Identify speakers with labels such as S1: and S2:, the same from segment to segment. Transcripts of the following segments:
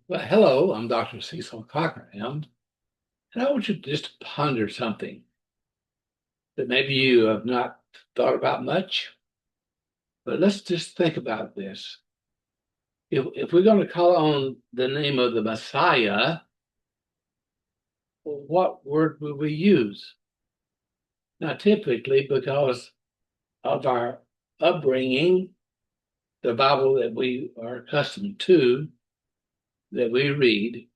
S1: Well, hello, I'm Dr. Cecil Cockerham, and I want you just to ponder something that maybe you have not thought about much, but let's just think about this. If we're going to call on the name of the Messiah, what word would we use? Now, typically, because of our upbringing, the Bible that we are accustomed to, that we read,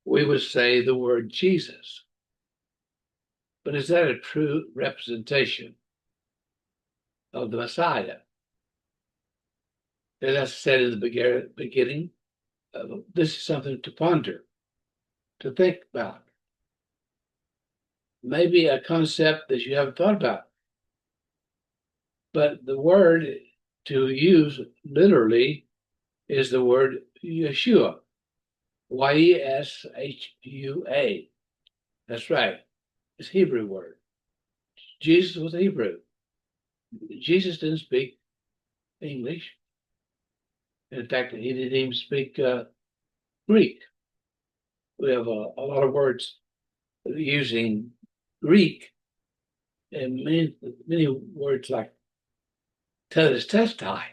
S1: we would say the word Jesus. But is that a true representation of the Messiah? As I said in the beginning, this is something to ponder, to think about. Maybe a concept that you haven't thought about. But the word to use literally is the word Yeshua, Yeshua. That's right. It's a Hebrew word. Jesus was Hebrew. Jesus didn't speak English. In fact, he didn't even speak Greek. We have a lot of words using Greek and many words like telestai.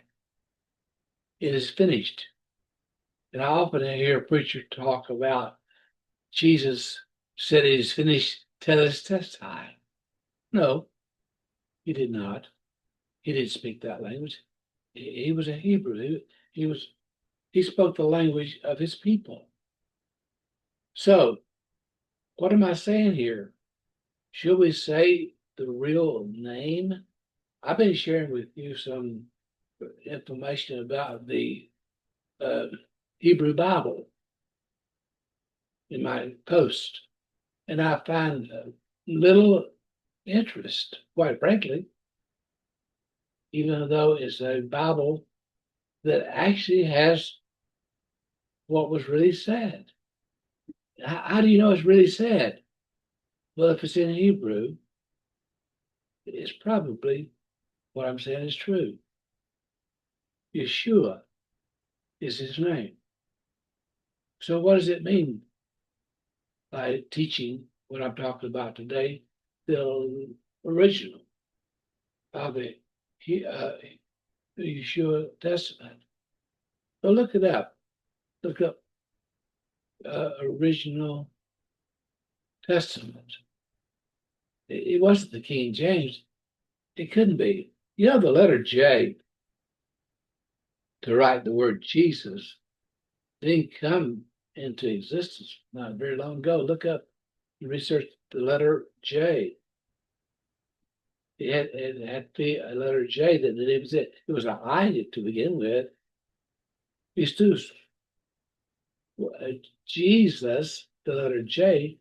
S1: It is finished. And I often hear a preacher talk about Jesus said it is finished telestai. No, he did not. He didn't speak that language. He was a Hebrew. He spoke the language of his people. So what am I saying here? Should we say the real name? I've been sharing with you some information about the uh, Hebrew Bible in my post, and I find little interest, quite frankly, even though it's a Bible that actually has what was really said. How do you know it's really said? Well, if it's in Hebrew, it's probably what I'm saying is true. Yeshua is his name. So, what does it mean by teaching what I'm talking about today, the original of uh, the Yeshua Testament? So, look it up. Look up original Testament. It wasn't the King James. It couldn't be. You know, the letter J to write the word Jesus didn't come into existence not very long ago. Look up and research the letter J. It had to be a letter J that didn't exist. It was an I to begin with. Jesus, Jesus, the letter J,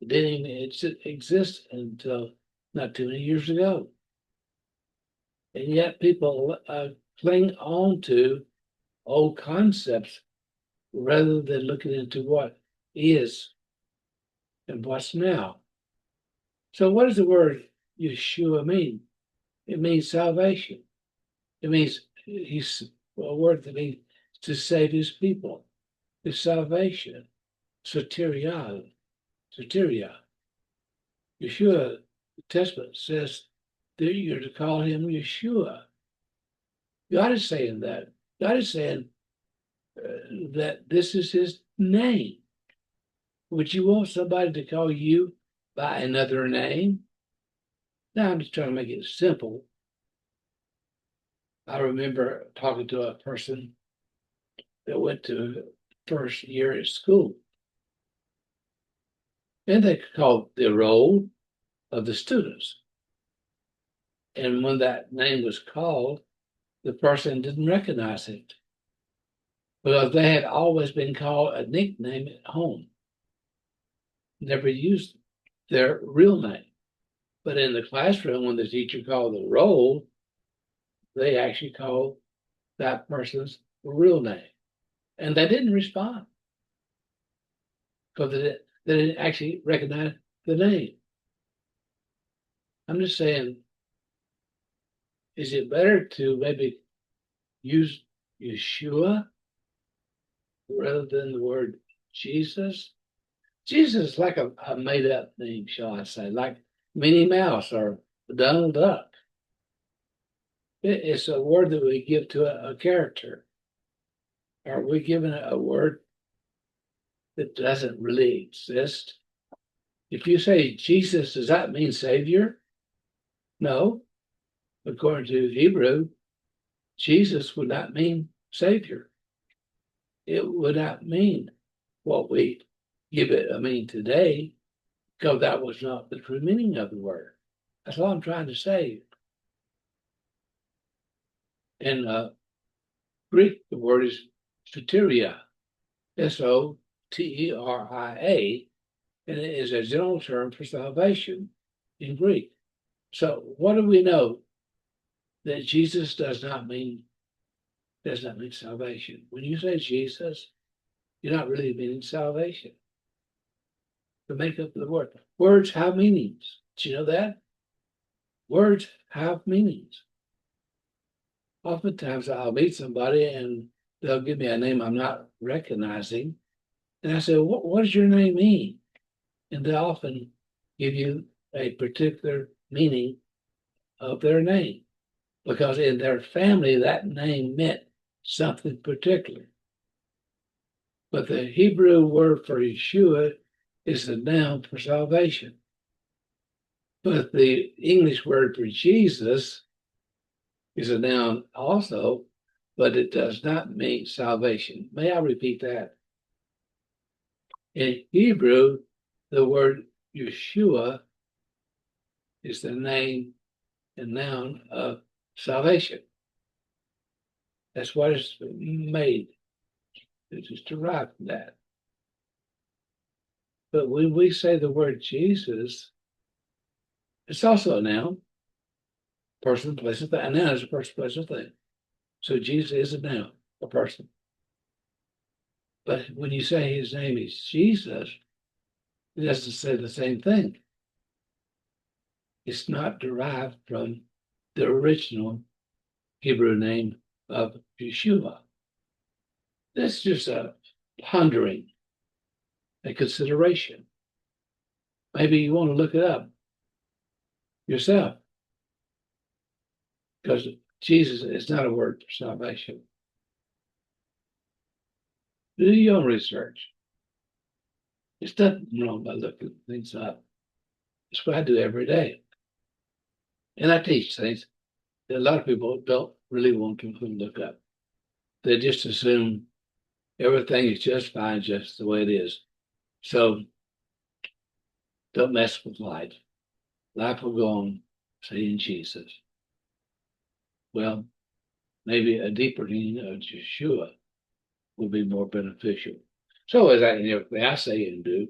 S1: didn't even exist until not too many years ago. And yet people cling on to old concepts rather than looking into what is and what's now. So, what does the word Yeshua mean? It means salvation. It means he's a word that means to save his people. It's salvation. Soteria. Soteria. Yeshua, the Testament says that you're to call him Yeshua. God is saying that. God is saying that this is his name. Would you want somebody to call you by another name? Now, I'm just trying to make it simple. I remember talking to a person that went to first year at school, and they called the roll of the students. And when that name was called, the person didn't recognize it because they had always been called a nickname at home, never used their real name. But in the classroom, when the teacher called the roll, they actually called that person's real name. And they didn't respond because they didn't actually recognize the name. I'm just saying, is it better to maybe use Yeshua rather than the word Jesus. Jesus is like a made up name, shall I say, like Minnie Mouse or Donald Duck. It's a word that we give to a character. Are we given a word that doesn't really exist? If you say Jesus, does that mean Savior? No. According to Hebrew, Jesus would not mean Savior. It would not mean what we give it a mean today, because that was not the true meaning of the word. That's all I'm trying to say. In Greek, the word is soteria, Soteria, and it is a general term for salvation in Greek. So what do we know? That Jesus does not mean salvation. When you say Jesus, you're not really meaning salvation. The makeup of the word. Words have meanings. Do you know that? Words have meanings. Oftentimes I'll meet somebody and they'll give me a name I'm not recognizing. And I say, what does your name mean? And they often give you a particular meaning of their name, because in their family, that name meant something particular. But the Hebrew word for Yeshua is the noun for salvation. But the English word for Jesus is a noun also, but it does not mean salvation. May I repeat that? In Hebrew, the word Yeshua is the name and noun of salvation. That's what it's made. It is derived from that. But when we say the word Jesus, it's also a noun, person, place, and thing. A noun is a person, place, or thing. So Jesus is a noun, a person. But when you say his name is Jesus, it doesn't say the same thing. It's not derived from the original Hebrew name of Yeshua. That's just a pondering, a consideration. Maybe you want to look it up yourself, because Jesus is not a word for salvation. Do your own research. There's nothing wrong by looking things up. It's what I do every day. And I teach things that a lot of people don't really want to look up. They just assume everything is just fine, just the way it is. So don't mess with life. Life will go on saying Jesus. Well, maybe a deeper meaning of Yeshua will be more beneficial. So as I say and do,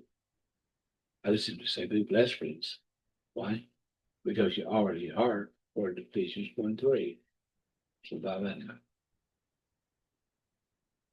S1: I just simply say, be blessed, friends. Why? Because you already are, according to Ephesians 1:3. So bye bye now.